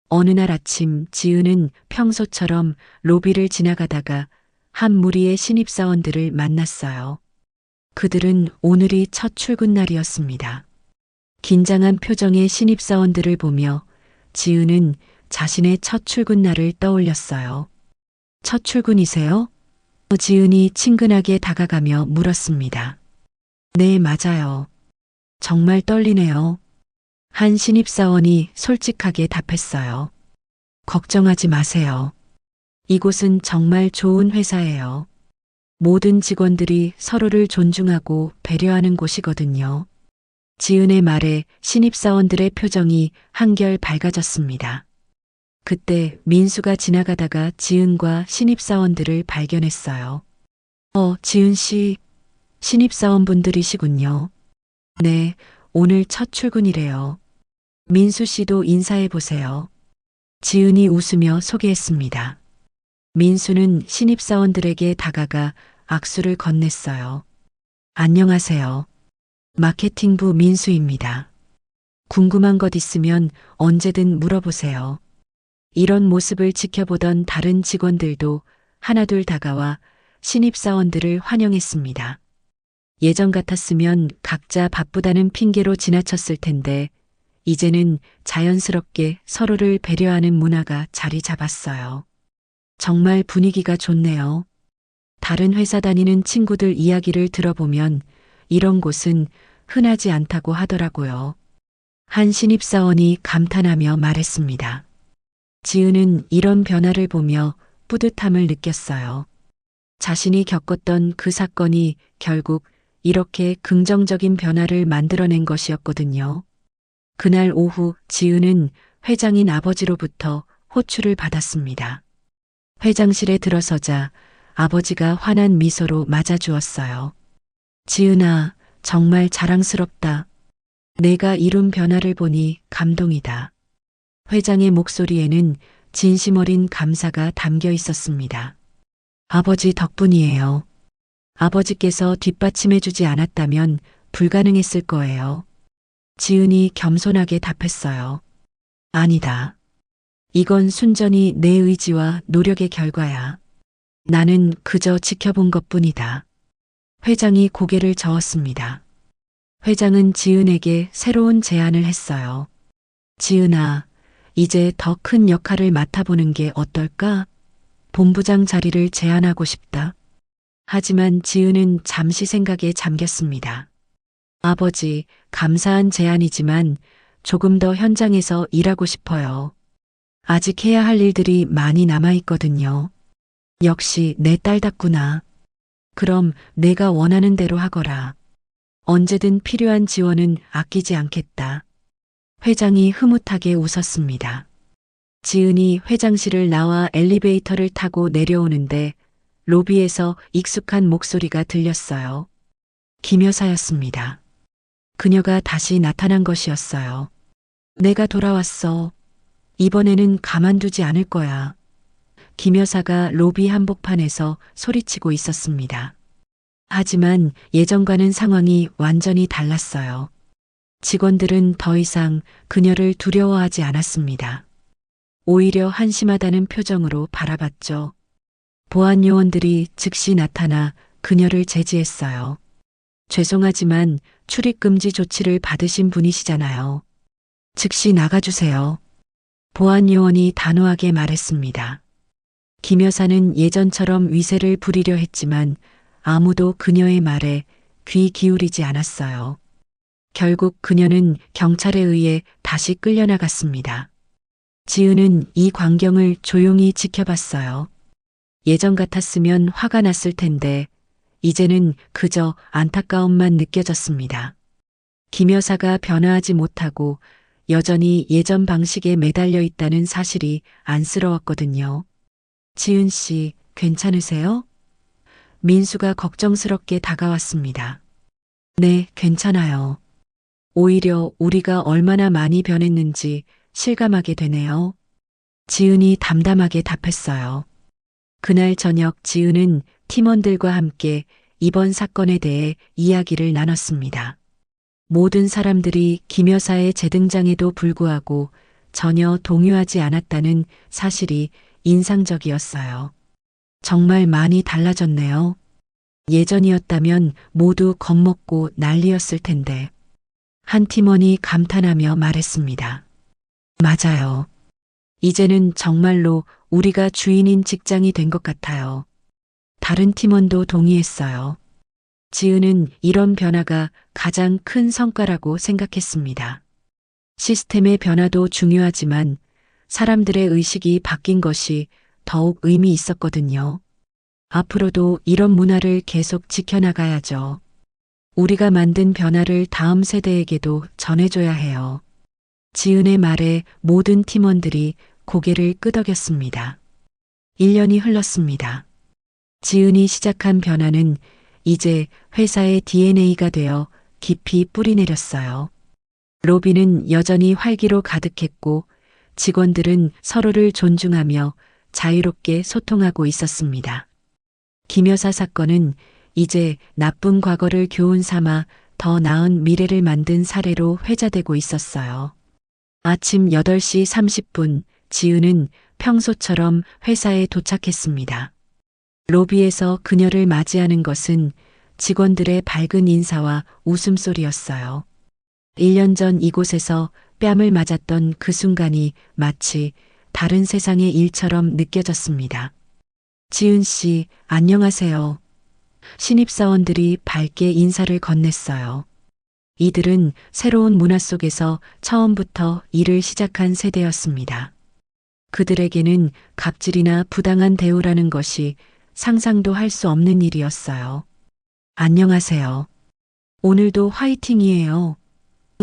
Speaker 1: 어느 날 아침 지은은 평소처럼 로비를 지나가다가 한 무리의 신입사원들을 만났어요. 그들은 오늘이 첫 출근 날이었습니다. 긴장한 표정의 신입사원들을 보며 지은은 자신의 첫 출근 날을 떠올렸어요. 첫 출근이세요? 지은이 친근하게 다가가며 물었습니다. 네, 맞아요. 정말 떨리네요. 한 신입사원이 솔직하게 답했어요. 걱정하지 마세요. 이곳은 정말 좋은 회사예요. 모든 직원들이 서로를 존중하고 배려하는 곳이거든요. 지은의 말에 신입사원들의 표정이 한결 밝아졌습니다. 그때 민수가 지나가다가 지은과 신입사원들을 발견했어요. 지은 씨, 신입사원분들이시군요. 네, 오늘 첫 출근이래요. 민수 씨도 인사해 보세요. 지은이 웃으며 소개했습니다. 민수는 신입사원들에게 다가가 악수를 건넸어요. 안녕하세요. 마케팅부 민수입니다. 궁금한 것 있으면 언제든 물어보세요. 이런 모습을 지켜보던 다른 직원들도 하나둘 다가와 신입사원들을 환영했습니다. 예전 같았으면 각자 바쁘다는 핑계로 지나쳤을 텐데 이제는 자연스럽게 서로를 배려하는 문화가 자리 잡았어요. 정말 분위기가 좋네요. 다른 회사 다니는 친구들 이야기를 들어보면 이런 곳은 흔하지 않다고 하더라고요. 한 신입사원이 감탄하며 말했습니다. 지은은 이런 변화를 보며 뿌듯함을 느꼈어요. 자신이 겪었던 그 사건이 결국 이렇게 긍정적인 변화를 만들어낸 것이었거든요. 그날 오후 지은은 회장인 아버지로부터 호출을 받았습니다. 회장실에 들어서자 아버지가 환한 미소로 맞아주었어요. 지은아, 정말 자랑스럽다. 내가 이룬 변화를 보니 감동이다. 회장의 목소리에는 진심 어린 감사가 담겨 있었습니다. 아버지 덕분이에요. 아버지께서 뒷받침해주지 않았다면 불가능했을 거예요. 지은이 겸손하게 답했어요. 아니다. 이건 순전히 내 의지와 노력의 결과야. 나는 그저 지켜본 것뿐이다. 회장이 고개를 저었습니다. 회장은 지은에게 새로운 제안을 했어요. 지은아, 이제 더 큰 역할을 맡아보는 게 어떨까? 본부장 자리를 제안하고 싶다. 하지만 지은은 잠시 생각에 잠겼습니다. 아버지, 감사한 제안이지만 조금 더 현장에서 일하고 싶어요. 아직 해야 할 일들이 많이 남아있거든요. 역시 내 딸답구나. 그럼 내가 원하는 대로 하거라. 언제든 필요한 지원은 아끼지 않겠다. 회장이 흐뭇하게 웃었습니다. 지은이 회장실을 나와 엘리베이터를 타고 내려오는데 로비에서 익숙한 목소리가 들렸어요. 김 여사였습니다. 그녀가 다시 나타난 것이었어요. 내가 돌아왔어. 이번에는 가만두지 않을 거야. 김 여사가 로비 한복판에서 소리치고 있었습니다. 하지만 예전과는 상황이 완전히 달랐어요. 직원들은 더 이상 그녀를 두려워하지 않았습니다. 오히려 한심하다는 표정으로 바라봤죠. 보안 요원들이 즉시 나타나 그녀를 제지했어요. 죄송하지만 출입 금지 조치를 받으신 분이시잖아요. 즉시 나가주세요. 보안 요원이 단호하게 말했습니다. 김 여사는 예전처럼 위세를 부리려 했지만 아무도 그녀의 말에 귀 기울이지 않았어요. 결국 그녀는 경찰에 의해 다시 끌려나갔습니다. 지은은 이 광경을 조용히 지켜봤어요. 예전 같았으면 화가 났을 텐데 이제는 그저 안타까움만 느껴졌습니다. 김 여사가 변화하지 못하고 여전히 예전 방식에 매달려 있다는 사실이 안쓰러웠거든요. 지은 씨, 괜찮으세요? 민수가 걱정스럽게 다가왔습니다. 네, 괜찮아요. 오히려 우리가 얼마나 많이 변했는지 실감하게 되네요. 지은이 담담하게 답했어요. 그날 저녁 지은은 팀원들과 함께 이번 사건에 대해 이야기를 나눴습니다. 모든 사람들이 김 여사의 재등장에도 불구하고 전혀 동요하지 않았다는 사실이 인상적이었어요. 정말 많이 달라졌네요. 예전이었다면 모두 겁먹고 난리였을 텐데. 한 팀원이 감탄하며 말했습니다. 맞아요. 이제는 정말로 우리가 주인인 직장이 된 것 같아요. 다른 팀원도 동의했어요. 지은은 이런 변화가 가장 큰 성과라고 생각했습니다. 시스템의 변화도 중요하지만 사람들의 의식이 바뀐 것이 더욱 의미 있었거든요. 앞으로도 이런 문화를 계속 지켜나가야죠. 우리가 만든 변화를 다음 세대에게도 전해줘야 해요. 지은의 말에 모든 팀원들이 고개를 끄덕였습니다. 1년이 흘렀습니다. 지은이 시작한 변화는 이제 회사의 DNA가 되어 깊이 뿌리내렸어요. 로비는 여전히 활기로 가득했고 직원들은 서로를 존중하며 자유롭게 소통하고 있었습니다. 김 여사 사건은 이제 나쁜 과거를 교훈 삼아 더 나은 미래를 만든 사례로 회자되고 있었어요. 아침 8시 30분 지은은 평소처럼 회사에 도착했습니다. 로비에서 그녀를 맞이하는 것은 직원들의 밝은 인사와 웃음소리였어요. 1년 전 이곳에서 뺨을 맞았던 그 순간이 마치 다른 세상의 일처럼 느껴졌습니다. 지은 씨, 안녕하세요. 신입사원들이 밝게 인사를 건넸어요. 이들은 새로운 문화 속에서 처음부터 일을 시작한 세대였습니다. 그들에게는 갑질이나 부당한 대우라는 것이 상상도 할 수 없는 일이었어요. 안녕하세요. 오늘도 화이팅이에요.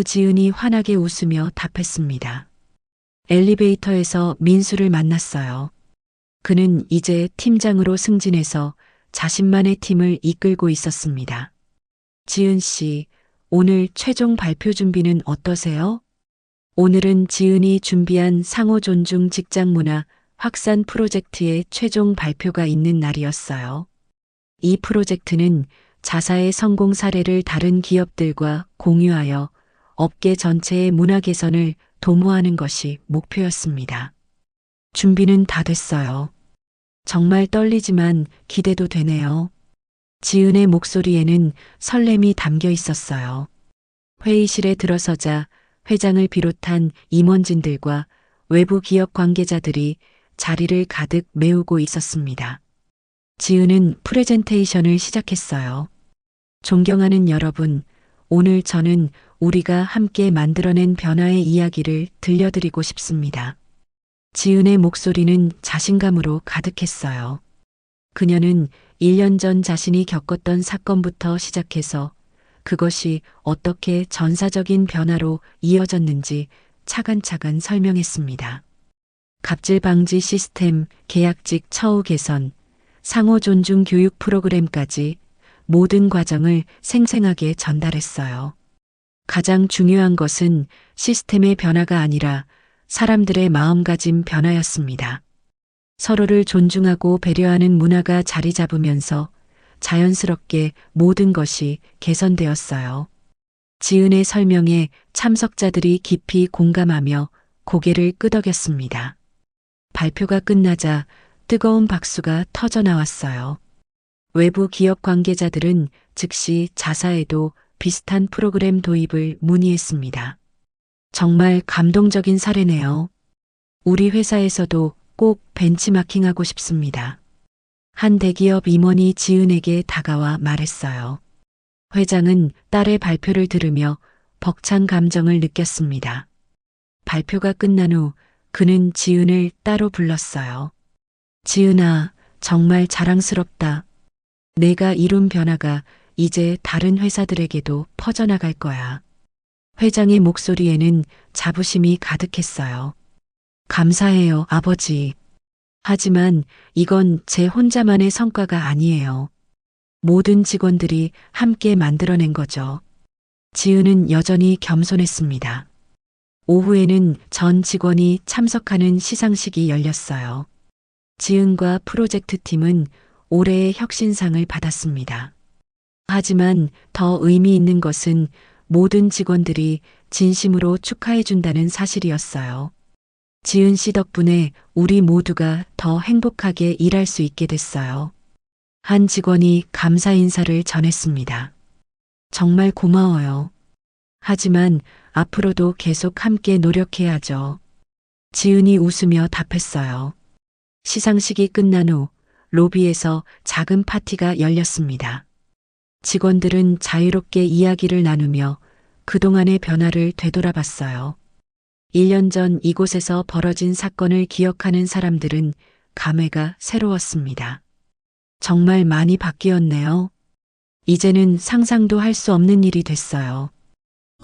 Speaker 1: 지은이 환하게 웃으며 답했습니다. 엘리베이터에서 민수를 만났어요. 그는 이제 팀장으로 승진해서 자신만의 팀을 이끌고 있었습니다. 지은 씨, 오늘 최종 발표 준비는 어떠세요? 오늘은 지은이 준비한 상호 존중 직장 문화 확산 프로젝트의 최종 발표가 있는 날이었어요. 이 프로젝트는 자사의 성공 사례를 다른 기업들과 공유하여 업계 전체의 문화 개선을 도모하는 것이 목표였습니다. 준비는 다 됐어요. 정말 떨리지만 기대도 되네요. 지은의 목소리에는 설렘이 담겨 있었어요. 회의실에 들어서자 회장을 비롯한 임원진들과 외부 기업 관계자들이 자리를 가득 메우고 있었습니다. 지은은 프레젠테이션을 시작했어요. 존경하는 여러분, 오늘 저는 우리가 함께 만들어낸 변화의 이야기를 들려드리고 싶습니다. 지은의 목소리는 자신감으로 가득했어요. 그녀는 1년 전 자신이 겪었던 사건부터 시작해서 그것이 어떻게 전사적인 변화로 이어졌는지 차근차근 설명했습니다. 갑질 방지 시스템, 계약직 처우 개선, 상호 존중 교육 프로그램까지 모든 과정을 생생하게 전달했어요. 가장 중요한 것은 시스템의 변화가 아니라 사람들의 마음가짐 변화였습니다. 서로를 존중하고 배려하는 문화가 자리 잡으면서 자연스럽게 모든 것이 개선되었어요. 지은의 설명에 참석자들이 깊이 공감하며 고개를 끄덕였습니다. 발표가 끝나자 뜨거운 박수가 터져 나왔어요. 외부 기업 관계자들은 즉시 자사에도 비슷한 프로그램 도입을 문의했습니다. 정말 감동적인 사례네요. 우리 회사에서도 꼭 벤치마킹하고 싶습니다. 한 대기업 임원이 지은에게 다가와 말했어요. 회장은 딸의 발표를 들으며 벅찬 감정을 느꼈습니다. 발표가 끝난 후 그는 지은을 따로 불렀어요. 지은아, 정말 자랑스럽다. 내가 이룬 변화가 이제 다른 회사들에게도 퍼져나갈 거야. 회장의 목소리에는 자부심이 가득했어요. 감사해요, 아버지. 하지만 이건 제 혼자만의 성과가 아니에요. 모든 직원들이 함께 만들어낸 거죠. 지은은 여전히 겸손했습니다. 오후에는 전 직원이 참석하는 시상식이 열렸어요. 지은과 프로젝트 팀은 올해의 혁신상을 받았습니다. 하지만 더 의미 있는 것은 모든 직원들이 진심으로 축하해준다는 사실이었어요. 지은 씨 덕분에 우리 모두가 더 행복하게 일할 수 있게 됐어요. 한 직원이 감사 인사를 전했습니다. 정말 고마워요. 하지만 앞으로도 계속 함께 노력해야죠. 지은이 웃으며 답했어요. 시상식이 끝난 후 로비에서 작은 파티가 열렸습니다. 직원들은 자유롭게 이야기를 나누며 그동안의 변화를 되돌아봤어요. 1년 전 이곳에서 벌어진 사건을 기억하는 사람들은 감회가 새로웠습니다. 정말 많이 바뀌었네요. 이제는 상상도 할 수 없는 일이 됐어요.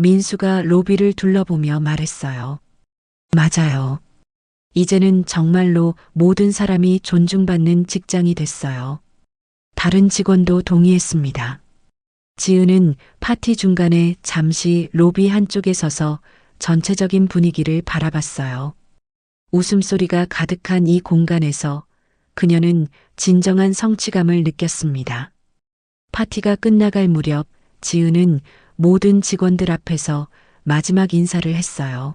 Speaker 1: 민수가 로비를 둘러보며 말했어요. 맞아요. 이제는 정말로 모든 사람이 존중받는 직장이 됐어요. 다른 직원도 동의했습니다. 지은은 파티 중간에 잠시 로비 한쪽에 서서 전체적인 분위기를 바라봤어요. 웃음소리가 가득한 이 공간에서 그녀는 진정한 성취감을 느꼈습니다. 파티가 끝나갈 무렵 지은은 모든 직원들 앞에서 마지막 인사를 했어요.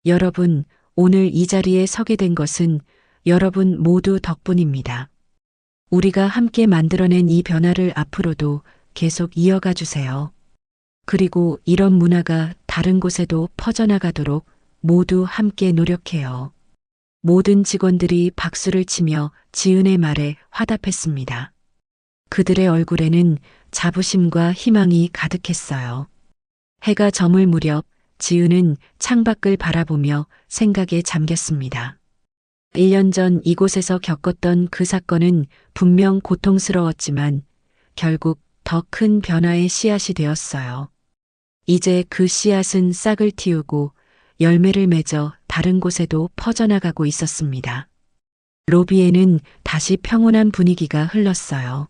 Speaker 1: 여러분, 오늘 이 자리에 서게 된 것은 여러분 모두 덕분입니다. 우리가 함께 만들어낸 이 변화를 앞으로도 계속 이어가 주세요. 그리고 이런 문화가 다른 곳에도 퍼져나가도록 모두 함께 노력해요. 모든 직원들이 박수를 치며 지은의 말에 화답했습니다. 그들의 얼굴에는 자부심과 희망이 가득했어요. 해가 저물 무렵 지은은 창밖을 바라보며 생각에 잠겼습니다. 1년 전 이곳에서 겪었던 그 사건은 분명 고통스러웠지만 결국 더 큰 변화의 씨앗이 되었어요. 이제 그 씨앗은 싹을 틔우고 열매를 맺어 다른 곳에도 퍼져나가고 있었습니다. 로비에는 다시 평온한 분위기가 흘렀어요.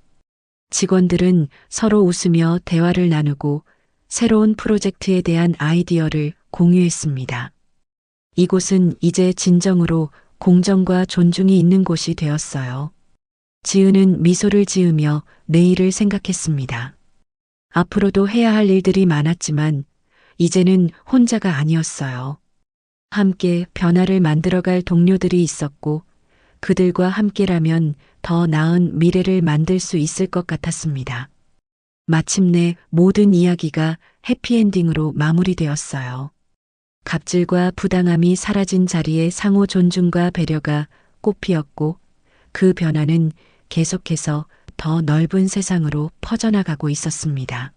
Speaker 1: 직원들은 서로 웃으며 대화를 나누고 새로운 프로젝트에 대한 아이디어를 공유했습니다. 이곳은 이제 진정으로 공정과 존중이 있는 곳이 되었어요. 지은은 미소를 지으며 내일을 생각했습니다. 앞으로도 해야 할 일들이 많았지만 이제는 혼자가 아니었어요. 함께 변화를 만들어갈 동료들이 있었고 그들과 함께라면 더 나은 미래를 만들 수 있을 것 같았습니다. 마침내 모든 이야기가 해피엔딩으로 마무리되었어요. 갑질과 부당함이 사라진 자리에 상호 존중과 배려가 꽃피었고 그 변화는 계속해서 더 넓은 세상으로 퍼져나가고 있었습니다.